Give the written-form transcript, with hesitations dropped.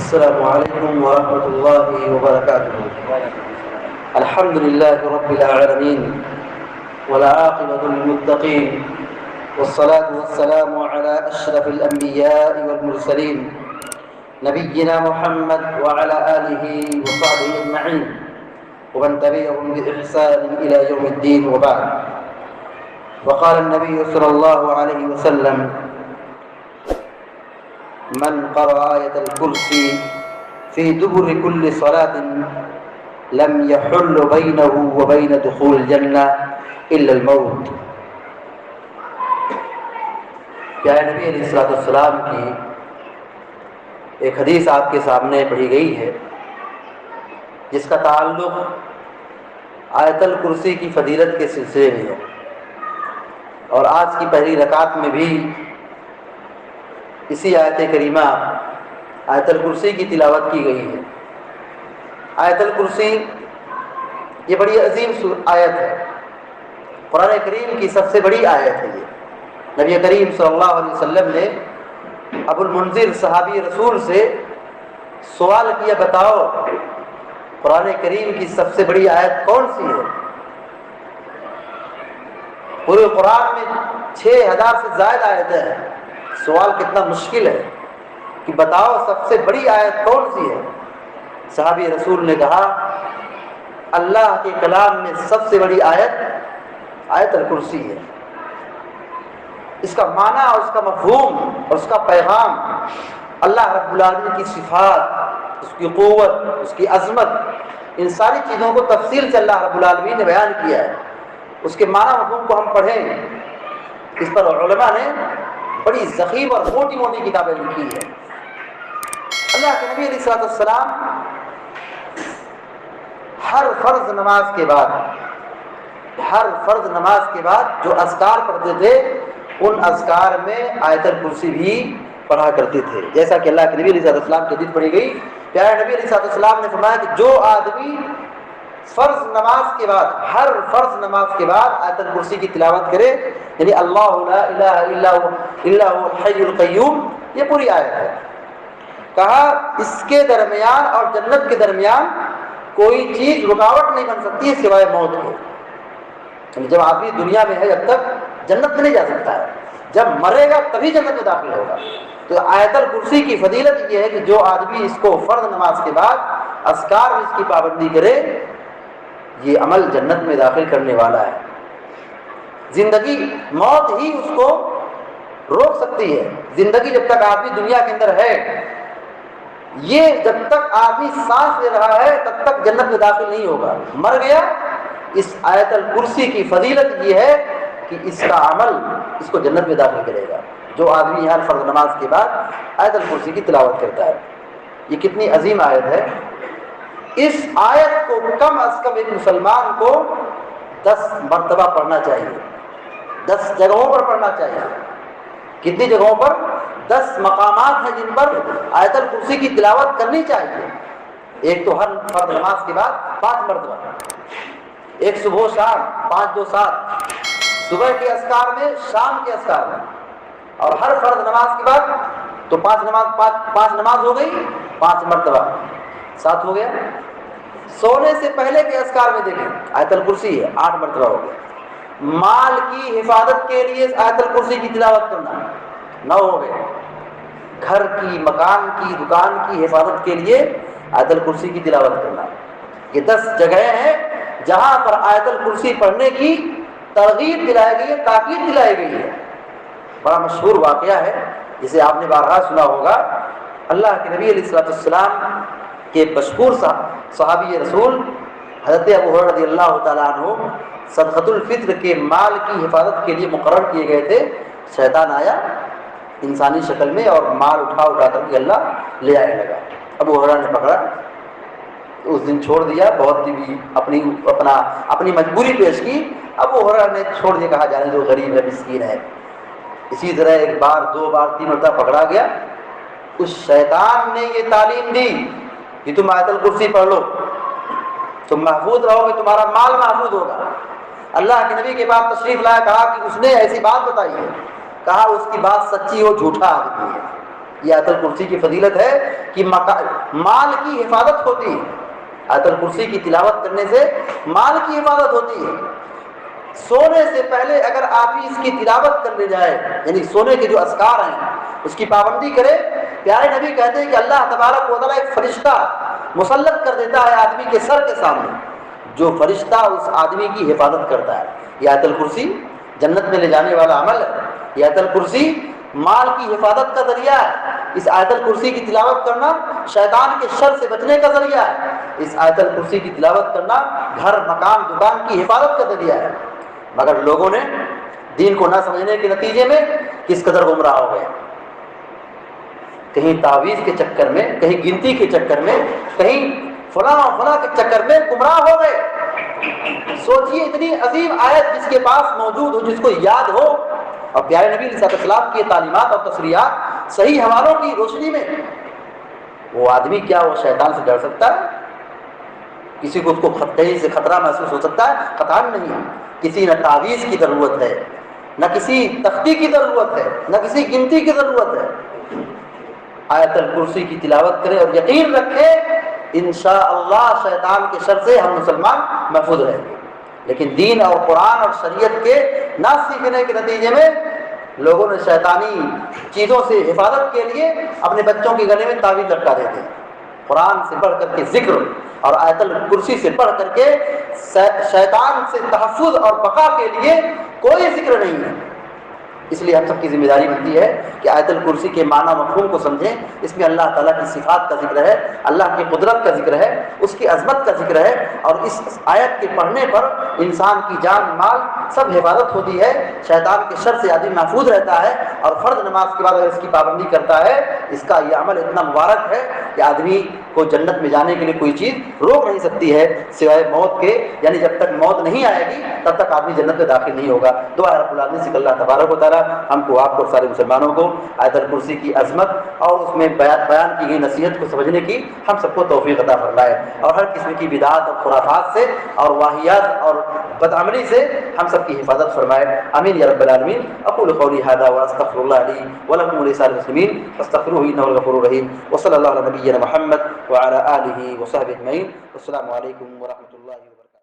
السلام علیکم ورحمۃ اللہ وبرکاتہ۔ الحمد للہ رب العالمین والعاقبۃ للمتقین والصلاة والسلام على اشرف الانبیاء والمرسلین نبینا محمد وعلى آلہ وصحبہ اجمعین ومن تبعهم بإحسان إلى يوم الدين وبعد۔ وقال النبي صلى الله عليه وسلم: من قرأ آية الكرسي في دبر كل صلاة لم يحل بينه وبين دخول الجنة إلا الموت۔ پیارے نبی علیہ السلام کی ایک حدیث آپ کے سامنے پڑھی گئی ہے جس کا تعلق آیت الکرسی کی فضیلت کے سلسلے میں ہے، اور آج کی پہلی رکعت میں بھی اسی آیت کریمہ آیت الکرسی کی تلاوت کی گئی ہے۔ آیت الکرسی یہ بڑی عظیم آیت ہے، قرآن کریم کی سب سے بڑی آیت ہے۔ یہ نبی کریم صلی اللہ علیہ وسلم نے ابو المنذر صحابی رسول سے سوال کیا، بتاؤ قرآن کریم کی سب سے بڑی آیت کون سی ہے؟ پورے قرآن میں 6000 سے زائد آیتیں ہیں۔ سوال کتنا مشکل ہے کہ بتاؤ سب سے بڑی آیت کون سی ہے؟ صحابی رسول نے کہا اللہ کے کلام میں سب سے بڑی آیت آیت الکرسی ہے۔ اس کا معنی اور اس کا مفہوم اور اس کا پیغام، اللہ رب العالمین کی صفات، اس کی قوت، اس کی عظمت، ان ساری چیزوں کو تفصیل سے اللہ رب العالمین نے بیان کیا ہے۔ اس کے معنی مفہوم کو ہم پڑھیں، اس پر علماء نے بڑی ضخیم اور موٹی موٹی کتابیں لکھی ہیں۔ اللہ کے نبی علیہ السلام ہر فرض نماز کے بعد جو اذکار پڑھتے تھے ان اذکار میں آیت الکرسی بھی پڑھا کرتے تھے، جیسا کہ اللہ کے نبی علیہ السلام کی حدیث پڑھی گئی۔ پیارے نبی علیہ السلام نے فرمایا کہ جو آدمی فرض نماز کے بعد، ہر فرض نماز کے بعد آیت الکرسی کی تلاوت کرے، یعنی اللہ لا الہ الا هو الحی القیوم، یہ پوری آیت ہے۔ کہا اس کے درمیان اور جنت کے درمیان کوئی چیز رکاوٹ نہیں بن سکتی ہے سوائے موت کے۔ یعنی جب آدمی دنیا میں ہے جب تک جنت میں نہیں جا سکتا ہے، جب مرے گا تبھی جنت میں داخل ہوگا۔ تو آیت الکرسی کی فضیلت یہ ہے کہ جو آدمی اس کو فرض نماز کے بعد اذکار میں اس کی پابندی کرے، یہ عمل جنت میں داخل کرنے والا ہے۔ زندگی، موت ہی اس کو روک سکتی ہے۔ زندگی جب تک آدمی دنیا کے اندر ہے، یہ جب تک آدمی سانس لے رہا ہے تب تک جنت میں داخل نہیں ہوگا۔ مر گیا، اس آیت الکرسی کی فضیلت یہ ہے کہ اس کا عمل اس کو جنت میں داخل کرے گا، جو آدمی ہر فرض نماز کے بعد آیت الکرسی کی تلاوت کرتا ہے۔ یہ کتنی عظیم آیت ہے۔ اس آیت کو کم از کم ایک مسلمان کو 10 مرتبہ پڑھنا چاہیے، 10 جگہوں پر پڑھنا چاہیے۔ کتنی جگہوں پر؟ 10 مقامات ہیں جن پر آیت الکرسی کی تلاوت کرنی چاہیے۔ ایک تو ہر فرض نماز کے بعد 5 مرتبہ، ایک صبح و شام 5 2 7، صبح کے اذکار میں، شام کے اذکار میں، اور ہر فرض نماز کے بعد تو 5 نماز ہو گئی، 5 مرتبہ 7 ہو گیا۔ سونے سے پہلے کے اذکار میں دیکھیں آیت الکرسی ہے، 8 مرتبہ ہو گیا۔ مال کی حفاظت کے لیے آیت الکرسی کی تلاوت کرنا 9 ہو گئے۔ گھر کی، مکان کی، دکان کی حفاظت کے لیے آیت الکرسی کی تلاوت کرنا، یہ 10 جگہیں ہیں جہاں پر آیت الکرسی پڑھنے کی ترغیب دلائی گئی ہے، تاکید دلائی گئی ہے۔ بڑا مشہور واقعہ ہے جسے آپ نے بارہا سنا ہوگا۔ اللہ کے نبی علیہ السلام کے مشہور صحابی رسول حضرت ابو ہریرہ رضی اللہ تعالیٰ عنہ صدقۃ الفطر کے مال کی حفاظت کے لیے مقرر کیے گئے تھے۔ شیطان آیا انسانی شکل میں اور مال اٹھا کر کے اللہ لے آنے لگا۔ ابو ہریرہ نے پکڑا، اس دن چھوڑ دیا، بہت بھی اپنی مجبوری پیش کی۔ ابو ہریرہ نے چھوڑ دیا، کہا جانے جو غریب ہے، مسکین ہے۔ اسی طرح 1 بار 2 بار 3 مرتبہ پکڑا گیا۔ اس شیطان نے یہ تعلیم دی کہ تم آیت الکرسی پڑھ لو، تم محفوظ رہو گے، تمہارا مال محفوظ ہوگا۔ اللہ کے نبی کے پاس تشریف لایا، کہا کہ اس نے ایسی بات بتائی ہے، کہا اس کی بات سچی ہو، جھوٹا آدمی ہے۔ یہ آیت الکرسی کی فضیلت ہے کہ مال کی حفاظت ہوتی ہے. آیت الکرسی کی تلاوت کرنے سے مال کی حفاظت ہوتی ہے. سونے سے پہلے اگر آدمی اس کی تلاوت کرنے جائے، یعنی سونے کے جو اذکار ہیں اس کی پابندی کرے، پیارے نبی کہتے ہیں کہ اللہ تبارک و تعالیٰ ایک فرشتہ مسلط کر دیتا ہے آدمی کے سر کے سامنے، جو فرشتہ اس آدمی کی حفاظت کرتا ہے. یہ آیت الکرسی جنت میں لے جانے والا عمل ہے. یہ آیت الکرسی مال کی حفاظت کا ذریعہ ہے. اس آیت الکرسی کی تلاوت کرنا شیطان کے شر سے بچنے کا ذریعہ ہے. اس آیت الکرسی کی تلاوت کرنا گھر مکان دکان کی حفاظت کا ذریعہ ہے. مگر لوگوں نے دین کو نہ سمجھنے کے نتیجے میں کس قدر گمراہ ہو گئے. کہیں تعویذ کے چکر میں، کہیں گنتی کے چکر میں، کہیں فلاں کے چکر میں گمراہ ہو گئے. سوچئے اتنی عظیم آیت جس کے پاس موجود ہو، جس کو یاد ہو، اور پیارے نبی علیہ السلام کی تعلیمات اور تصریحات صحیح حوالوں کی روشنی میں، وہ آدمی کیا وہ شیطان سے ڈر سکتا ہے؟ کسی کو اس کو کہیں سے خطرہ محسوس ہو سکتا ہے؟ قطعاً نہیں. کسی نہ تعویذ کی ضرورت ہے، نہ کسی تختی کی ضرورت ہے، نہ کسی گنتی کی ضرورت ہے. آیت الکرسی کی تلاوت کرے اور یقین رکھے انشاءاللہ شیطان کے شر سے ہم مسلمان محفوظ رہیں گے. لیکن دین اور قرآن اور شریعت کے نہ سیکھنے کے نتیجے میں لوگوں نے شیطانی چیزوں سے حفاظت کے لیے اپنے بچوں کے گلے میں تعویذ لٹکا دیتے ہیں. قرآن سے بڑھ کر کے ذکر اور آیت الکرسی سے بڑھ کر کے شیطان سے تحفظ اور بقا کے لیے کوئی ذکر نہیں ہے. اس لیے ہم سب کی ذمہ داری بنتی ہے کہ آیت الکرسی کے معنی مفہوم کو سمجھیں. اس میں اللہ تعالیٰ کی صفات کا ذکر ہے، اللہ کی قدرت کا ذکر ہے، اس کی عظمت کا ذکر ہے، اور اس آیت کے پڑھنے پر انسان کی جان مال سب حفاظت ہوتی ہے. شیطان کے شر سے آدمی محفوظ رہتا ہے، اور فرض نماز کے بعد اگر اس کی پابندی کرتا ہے، اس کا یہ عمل اتنا مبارک ہے کہ آدمی کو جنت میں جانے کے لیے کوئی چیز روک نہیں سکتی ہے سوائے موت کے. یعنی جب تک موت نہیں آئے گی تب تک آدمی جنت میں داخل نہیں ہوگا. دعا ہے رب العالمین سے کہ اللہ تبارک و تعالیٰ ہم کو، آپ کو، سارے مسلمانوں کو آیت الکرسی کی عظمت اور اس میں بیان کی گئی نصیحت کو سمجھنے کی ہم سب کو توفیق عطا فرمائے، اور ہر قسم کی بدعات اور خرافات سے اور واہیات اور بدعملی سے ہم سب کی حفاظت فرمائے. آمین یا رب العالمین. اقول قولی ھذا واستغفر اللہ لی ولکم ولسائر المسلمین فاستغفروہ انہ هو الغفور الرحیم. وصلی اللہ علی نبینا محمد وعلی آلہ وصحبہ اجمعین. السلام علیکم ورحمۃ اللہ وبرکاتہ.